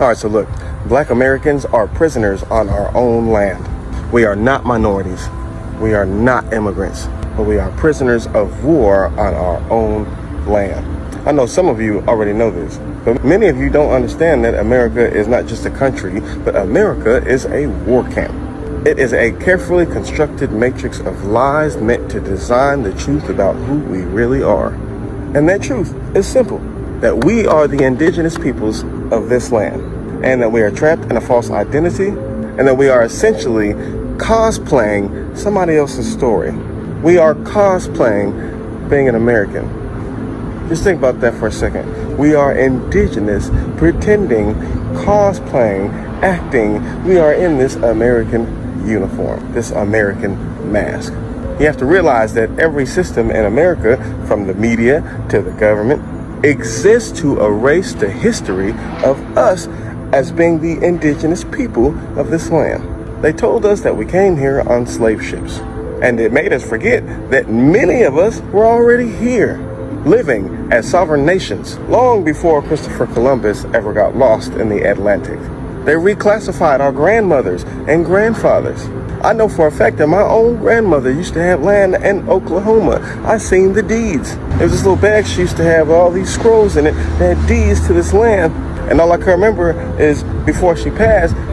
All right, so look, Black Americans are prisoners on our own land. We are not minorities. We are not immigrants, but we are prisoners of war on our own land. I know some of you already know this, but many of you don't understand that America is not just a country, but America is a war camp. It is a carefully constructed matrix of lies meant to design the truth about who we really are. And that truth is simple, that we are the indigenous peoples of this land, and that we are trapped in a false identity, and that we are essentially cosplaying somebody else's story. We are cosplaying being an American. Just think about that for a second. We are indigenous, pretending, cosplaying, acting. We are in this American uniform, this American mask. You have to realize that every system in America, from the media to the government, exists to erase the history of us as being the indigenous people of this land. They told us that we came here on slave ships, and it made us forget that many of us were already here, living as sovereign nations long before Christopher Columbus ever got lost in the Atlantic. They reclassified our grandmothers and grandfathers. I know for a fact that my own grandmother used to have land in Oklahoma. I seen the deeds. There was this little bag she used to have all these scrolls in it that had deeds to this land. And all I can remember is before she passed, her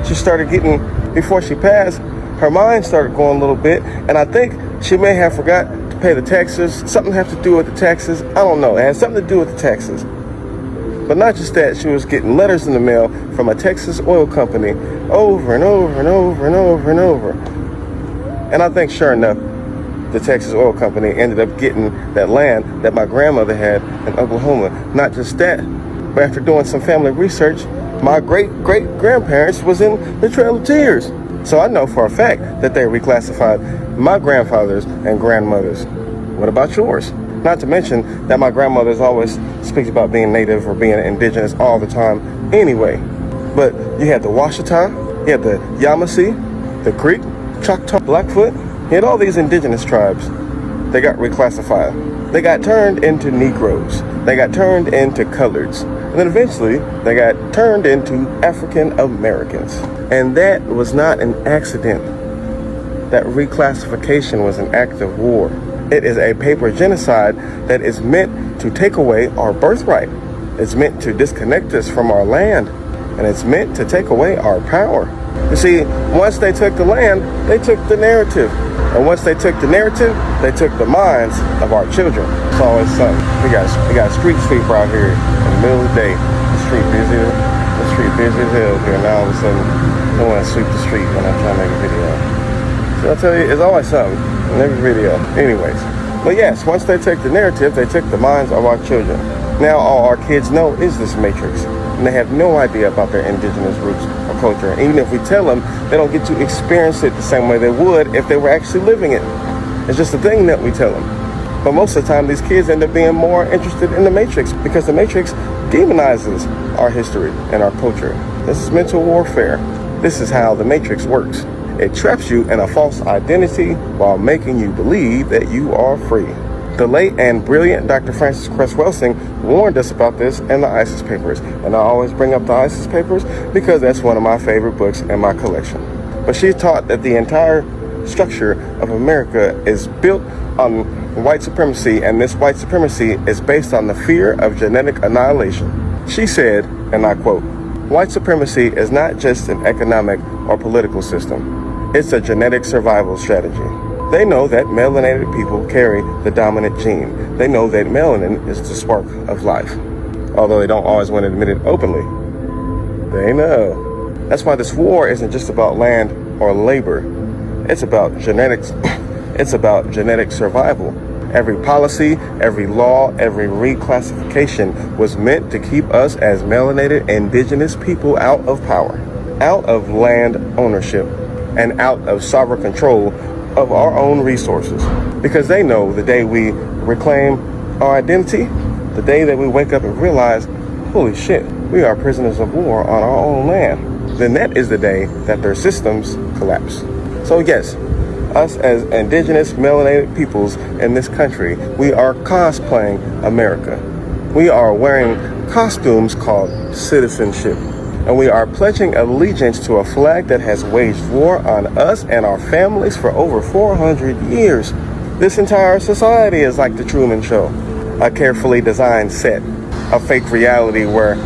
mind started going a little bit. And I think she may have forgot to pay the taxes. Something had to do with the taxes. I don't know. It had something to do with the taxes. But not just that, she was getting letters in the mail from a Texas oil company over and over and over and over and over. And I think sure enough, the Texas oil company ended up getting that land that my grandmother had in Oklahoma. Not just that, but after doing some family research, my great-great-grandparents was in the Trail of Tears. So I know for a fact that they reclassified my grandfathers and grandmothers. What about yours? Not to mention that my grandmother's always speaks about being native or being indigenous all the time anyway. But you had the Washita, you had the Yamasee, the Creek, Choctaw, Blackfoot. You had all these indigenous tribes. They got reclassified. They got turned into Negroes. They got turned into coloreds. And then eventually they got turned into African Americans. And that was not an accident. That reclassification was an act of war. It is a paper genocide that is meant to take away our birthright. It's meant to disconnect us from our land. And it's meant to take away our power. You see, once they took the land, they took the narrative. And once they took the narrative, they took the minds of our children. It's always something. We got a street sweeper out here in the middle of the day. The street busy as hell here. Now all of a sudden, I want to sweep the street when I'm trying to make a video. So I'll tell you, it's always something in every video. Anyways, but yes, once they take the narrative, they took the minds of our children. Now all our kids know is this matrix. And they have no idea about their indigenous roots or culture. And even if we tell them, they don't get to experience it the same way they would if they were actually living it. It's just a thing that we tell them. But most of the time, these kids end up being more interested in the matrix because the matrix demonizes our history and our culture. This is mental warfare. This is how the matrix works. It traps you in a false identity while making you believe that you are free. The late and brilliant Dr. Frances Cress Welsing warned us about this in the ISIS papers. And I always bring up the ISIS papers because that's one of my favorite books in my collection. But she taught that the entire structure of America is built on white supremacy, and this white supremacy is based on the fear of genetic annihilation. She said, and I quote, "White supremacy is not just an economic or political system. It's a genetic survival strategy. They know that melanated people carry the dominant gene. They know that melanin is the spark of life. Although they don't always want to admit it openly. They know. That's why this war isn't just about land or labor. It's about genetics. It's about genetic survival. Every policy, every law, every reclassification was meant to keep us as melanated indigenous people out of power, out of land ownership, and out of sovereign control of our own resources. Because they know the day we reclaim our identity, the day that we wake up and realize, holy shit, we are prisoners of war on our own land, then that is the day that their systems collapse. So yes, us as indigenous melanated peoples in this country, we are cosplaying America. We are wearing costumes called citizenship. And we are pledging allegiance to a flag that has waged war on us and our families for over 400 years. This entire society is like the Truman Show, a carefully designed set, a fake reality where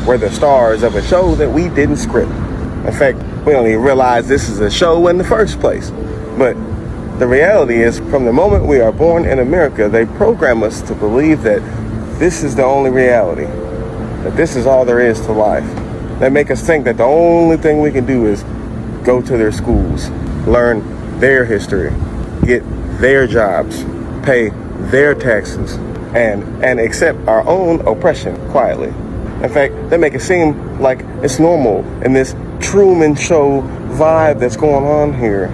we're the stars of a show that we didn't script. In fact, we don't even realize this is a show in the first place. But the reality is, from the moment we are born in America, they program us to believe that this is the only reality, that this is all there is to life. They make us think that the only thing we can do is go to their schools, learn their history, get their jobs, pay their taxes, and accept our own oppression quietly. In fact, they make it seem like it's normal in this Truman Show vibe that's going on here.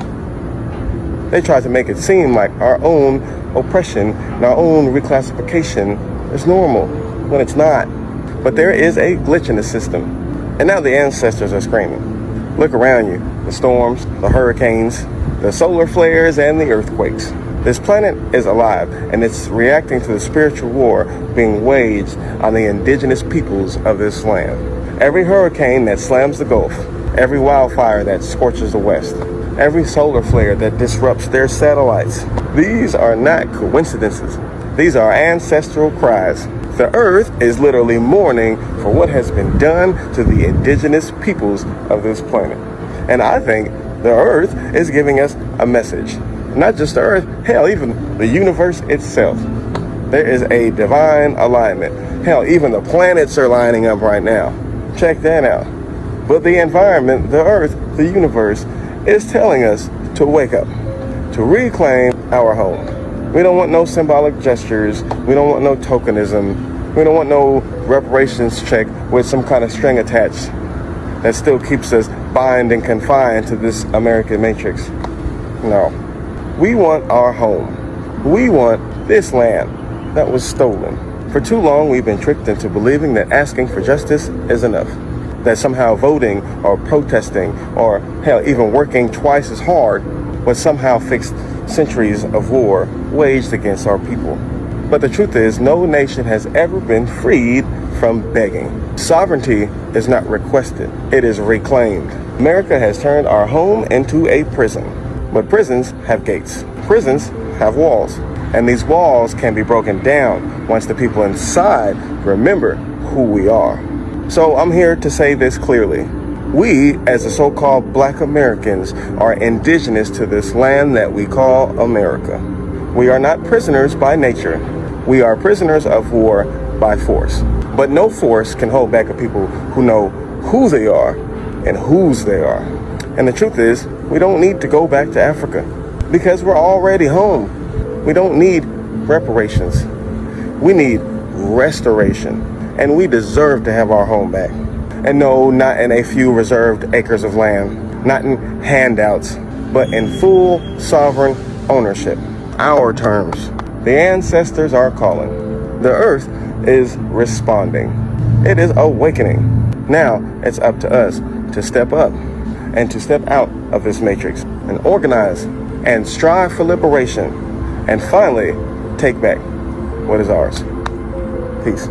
They try to make it seem like our own oppression and our own reclassification is normal, when it's not. But there is a glitch in the system. And now the ancestors are screaming. Look around you. The storms, the hurricanes, the solar flares, and the earthquakes. This planet is alive, and it's reacting to the spiritual war being waged on the indigenous peoples of this land. Every hurricane that slams the Gulf, every wildfire that scorches the West, every solar flare that disrupts their satellites. These are not coincidences. These are ancestral cries. The earth is literally mourning for what has been done to the indigenous peoples of this planet. And I think the earth is giving us a message. Not just the earth, hell, even the universe itself. There is a divine alignment. Hell, even the planets are lining up right now. Check that out. But the environment, the earth, the universe, is telling us to wake up, to reclaim our home. We don't want no symbolic gestures. We don't want no tokenism. We don't want no reparations check with some kind of string attached that still keeps us bind and confined to this American matrix. No. We want our home. We want this land that was stolen. For too long, we've been tricked into believing that asking for justice is enough. That somehow voting or protesting or hell, even working twice as hard would somehow fix centuries of war waged against our people. But the truth is, no nation has ever been freed from begging. Sovereignty is not requested, it is reclaimed. America has turned our home into a prison. But prisons have gates. Prisons have walls. And these walls can be broken down once the people inside remember who we are. So I'm here to say this clearly. We, as the so-called Black Americans, are indigenous to this land that we call America. We are not prisoners by nature. We are prisoners of war by force. But no force can hold back a people who know who they are and whose they are. And the truth is, we don't need to go back to Africa because we're already home. We don't need reparations. We need restoration. And we deserve to have our home back. And no, not in a few reserved acres of land, not in handouts, but in full sovereign ownership. Our terms. The ancestors are calling. The earth is responding. It is awakening. Now it's up to us to step up and to step out of this matrix and organize and strive for liberation and finally take back what is ours. Peace.